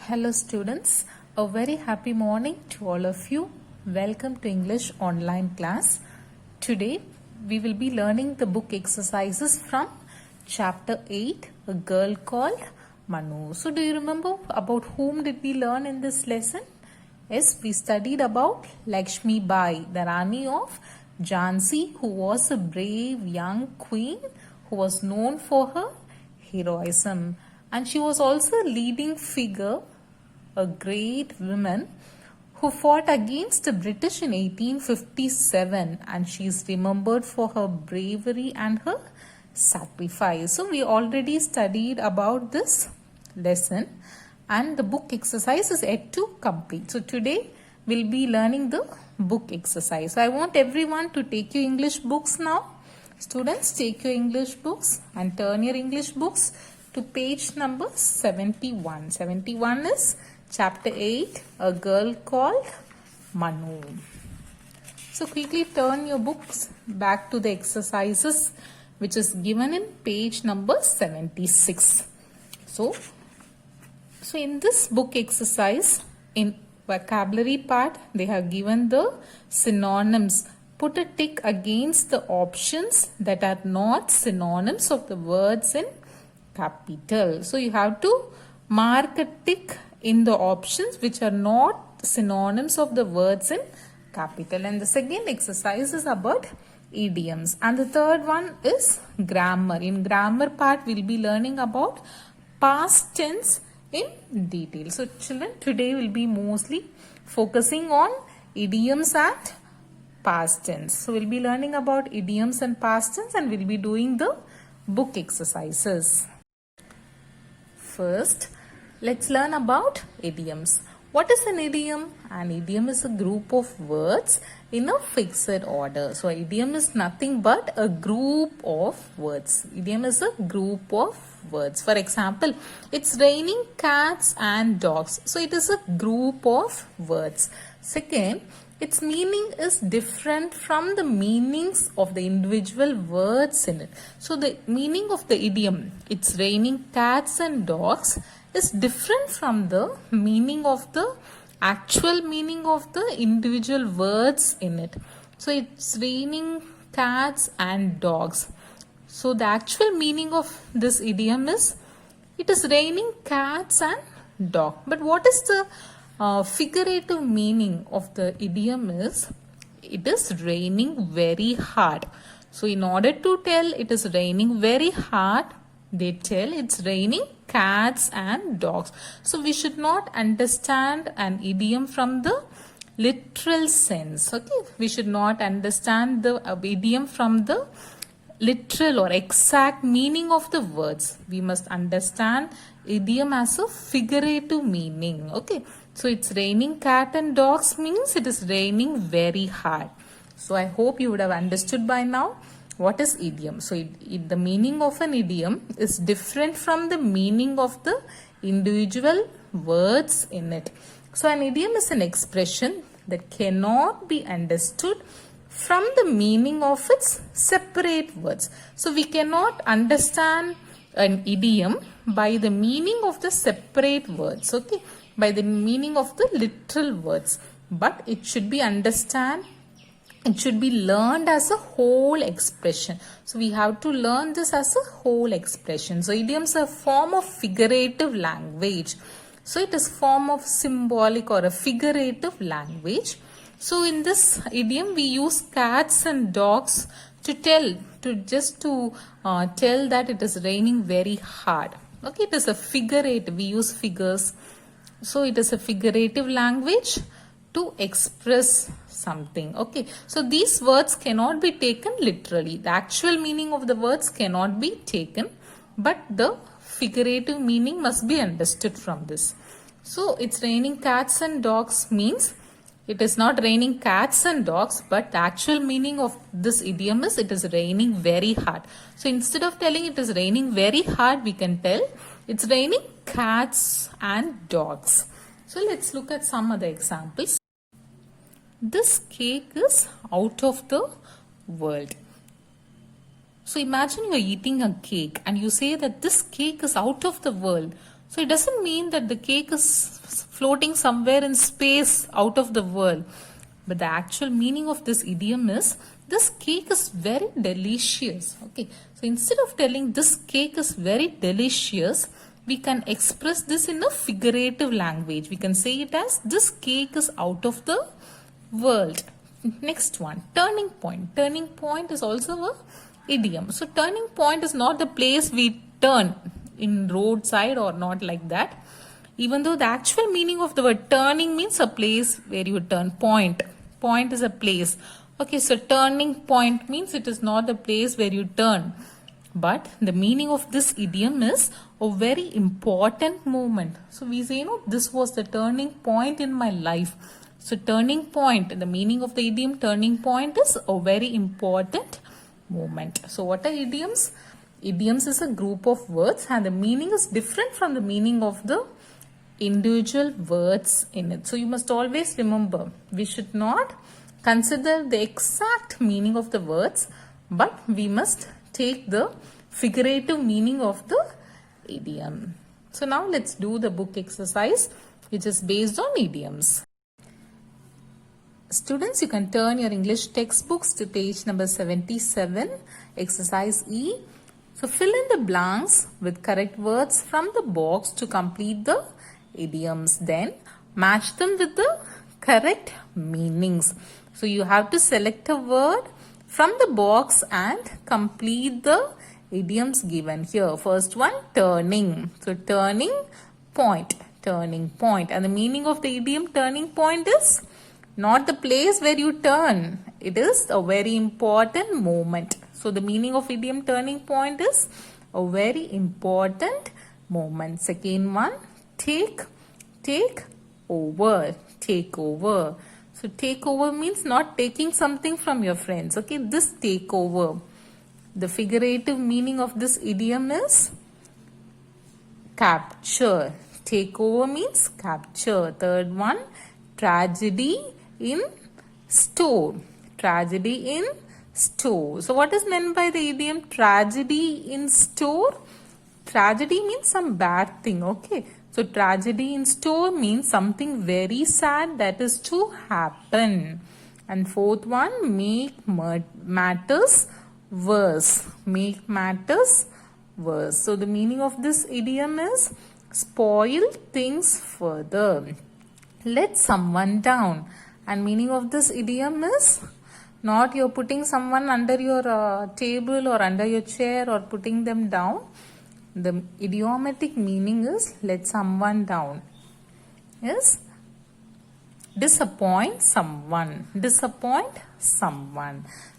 Hello students, a very happy morning to all of you. Welcome to English online class. Today we will be learning the book exercises from chapter 8, A Girl Called Manu. So do you remember about whom did we learn in this lesson? Yes, we studied about Lakshmi Bai, the Rani of Jhansi, who was a brave young queen who was known for her heroism. And she was also a leading figure, a great woman who fought against the British in 1857, and she is remembered for her bravery and her sacrifice. So we already studied about this lesson and the book exercise is yet to complete. So today we'll be learning the book exercise. So I want everyone to take your English books now. Students, take your English books and turn your English books to page number 71. 71 is chapter 8, A Girl Called Manu. So quickly turn your books back to the exercises which is given in page number 76. So in this book exercise, in vocabulary part, they have given the synonyms. Put a tick against the options that are not synonyms of the words in capital. So you have to mark a tick in the options which are not synonyms of the words in capital. And the second exercise is about idioms. And the third one is grammar. In grammar part, we'll be learning about past tense in detail. So children, today we'll be mostly focusing on idioms and past tense. So we'll be learning about idioms and past tense and we'll be doing the book exercises. First, let's learn about idioms. What is an idiom? An idiom is a group of words in a fixed order. So idiom is nothing but a group of words. Idiom is a group of words. For example, it's raining cats and dogs. So it is a group of words. Second, its meaning is different from the meanings of the individual words in it. So the meaning of the idiom, it's raining cats and dogs, is different from the meaning of the actual meaning of the individual words in it. So it's raining cats and dogs. So the actual meaning of this idiom is, it is raining cats and dog. But what is the figurative meaning of the idiom is, it is raining very hard. So in order to tell it is raining very hard, they tell it's raining cats and dogs. So we should not understand an idiom from the literal sense. Okay, we should not understand the idiom from the literal or exact meaning of the words. We must understand idiom as a figurative meaning. Okay, so it's raining cat and dogs means it is raining very hard. So I hope you would have understood by now what is idiom. So the meaning of an idiom is different from the meaning of the individual words in it. So an idiom is an expression that cannot be understood from the meaning of its separate words. So we cannot understand an idiom by the meaning of the separate words, okay, by the meaning of the literal words, but it should be it should be learned as a whole expression. So we have to learn this as a whole expression. So idioms are a form of figurative language. So it is form of symbolic or a figurative language. So in this idiom we use cats and dogs to tell that it is raining very hard. Okay, it is a figurative, we use figures. So it is a figurative language to express something. Okay, so these words cannot be taken literally. The actual meaning of the words cannot be taken, but the figurative meaning must be understood from this. So it's raining cats and dogs means it is not raining cats and dogs, but the actual meaning of this idiom is it is raining very hard. So instead of telling it is raining very hard, we can tell it's raining cats and dogs. So let's look at some other examples. This cake is out of the world. So imagine you are eating a cake and you say that this cake is out of the world. So it doesn't mean that the cake is floating somewhere in space out of the world. But the actual meaning of this idiom is this cake is very delicious. Okay. So instead of telling this cake is very delicious, we can express this in a figurative language. We can say it as this cake is out of the world. Next one, turning point. Turning point is also a idiom. So turning point is not the place we turn in roadside or not like that. Even though the actual meaning of the word turning means a place where you turn. Point is a place. Okay, so turning point means it is not the place where you turn. But the meaning of this idiom is a very important moment. So we say, this was the turning point in my life. So turning point, the meaning of the idiom turning point is a very important moment. So what are idioms? Idioms is a group of words and the meaning is different from the meaning of the individual words in it. So you must always remember, we should not consider the exact meaning of the words, but we must take the figurative meaning of the idiom. So now let's do the book exercise which is based on idioms. Students, you can turn your English textbooks to page number 77, exercise E. So fill in the blanks with correct words from the box to complete the idioms. Then match them with the correct meanings. So you have to select a word from the box and complete the idioms given here. First one, turning. So turning point. And the meaning of the idiom turning point is not the place where you turn. It is a very important moment. So the meaning of idiom turning point is a very important moment. Second one, take over. So take over means not taking something from your friends. Okay, this take over. The figurative meaning of this idiom is capture. Take over means capture. Third one, tragedy in store. So what is meant by the idiom tragedy in store? Tragedy means some bad thing. Okay. So tragedy in store means something very sad that is to happen. And fourth one, make matters worse. So the meaning of this idiom is spoil things further. Let someone down. And meaning of this idiom is not you're putting someone under your table or under your chair or putting them down. The idiomatic meaning is let someone down. Is disappoint someone.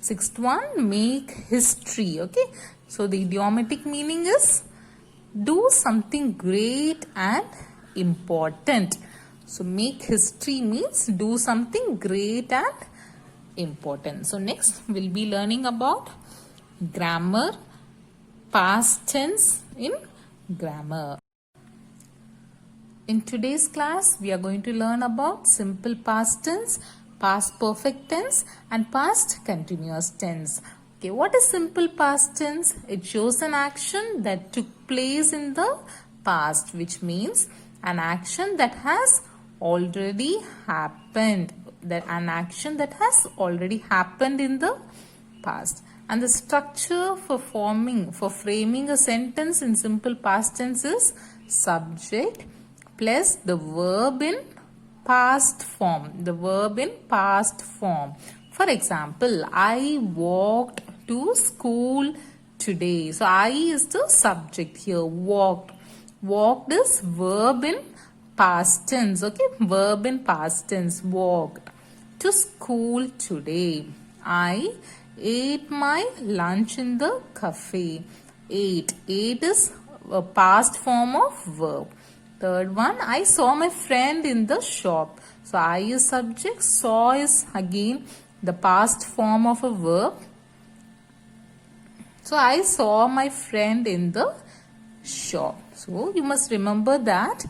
Sixth one, make history. Okay. So the idiomatic meaning is do something great and important. So make history means do something great and important. So next we'll be learning about grammar, past tense in grammar. In today's class, we are going to learn about simple past tense, past perfect tense and past continuous tense. Okay, what is simple past tense? It shows an action that took place in the past, which means an action that has already happened. An action that has already happened in the past. And the structure for framing a sentence in simple past tense is subject plus the verb in past form. For example, I walked to school today. So I is the subject here. Walked is verb in past tense. Okay, verb in past tense. Walked to school today. I ate my lunch in the cafe. Ate is a past form of verb. Third one, I saw my friend in the shop. So I is subject, saw is again the past form of a verb. So I saw my friend in the shop. So you must remember that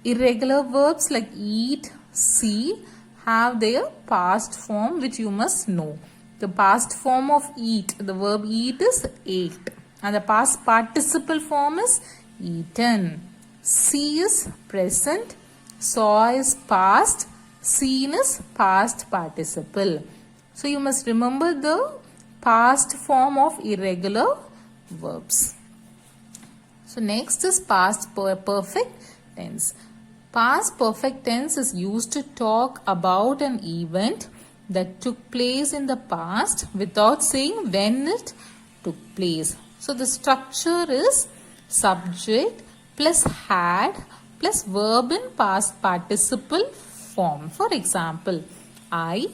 irregular verbs like eat, see have their past form which you must know. The past form of eat, the verb eat is ate, and the past participle form is eaten. see is present, saw is past, seen is past participle. So you must remember the past form of irregular verbs. So next is past perfect tense. Past perfect tense is used to talk about an event that took place in the past without saying when it took place. So the structure is subject plus had plus verb in past participle form. For example, I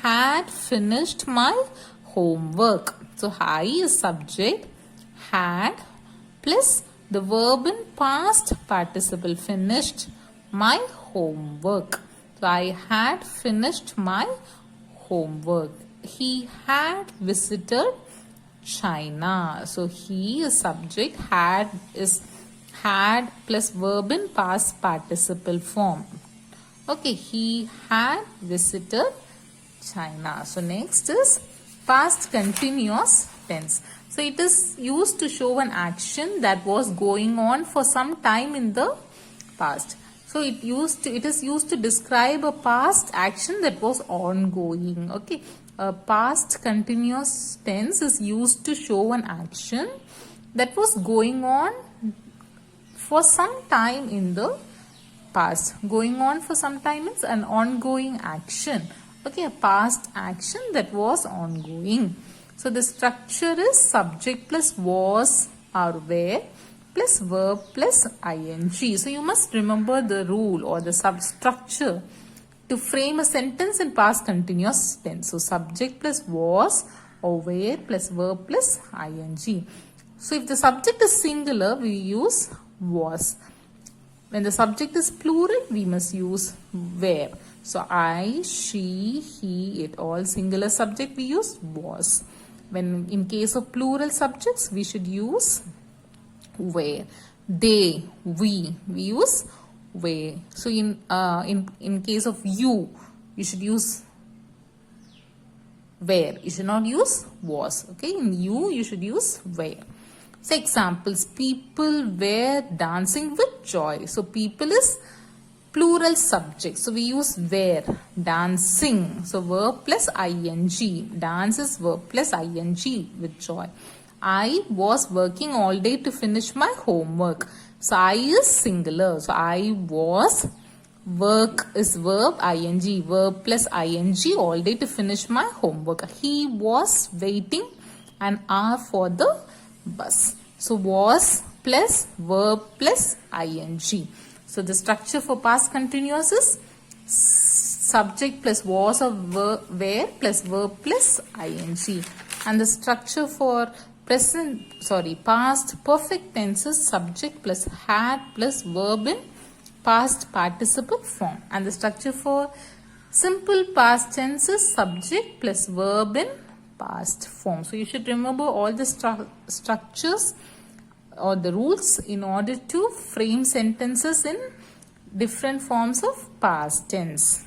had finished my homework. So I is subject, had plus the verb in past participle finished my homework. So I had finished my homework. He had visited China. So he is subject, had is had plus verb in past participle form. Okay, he had visited China. So next is past continuous tense. So it is used to show an action that was going on for some time in the past. So it is used to describe a past action that was ongoing. Okay, a past continuous tense is used to show an action that was going on for some time in the past. Going on for some time is an ongoing action. Okay, a past action that was ongoing. So the structure is subject plus was or were plus verb plus ing. So you must remember the rule or the substructure to frame a sentence in past continuous tense. So subject plus was or were plus verb plus ing. So if the subject is singular, we use was. When the subject is plural, we must use were. So I, she, he, it, all singular subject we use was. When in case of plural subjects, we should use were. They, we use were. So in case of you should use were. You should not use was. Okay, in you should use were. So examples, people were dancing with joy. So people is plural subject. So we use were, dancing. So verb plus ing. Dance is verb plus ing with joy. I was working all day to finish my homework. So I is singular. So I was, work is verb ing, verb plus ing all day to finish my homework. He was waiting an hour for the bus. So was plus verb plus ing. So the structure for past continuous is subject plus was or were plus verb plus ing. And the structure for past perfect tense is subject plus had plus verb in past participle form. And the structure for simple past tense is subject plus verb in past form. So you should remember all the structures or the rules in order to frame sentences in different forms of past tense.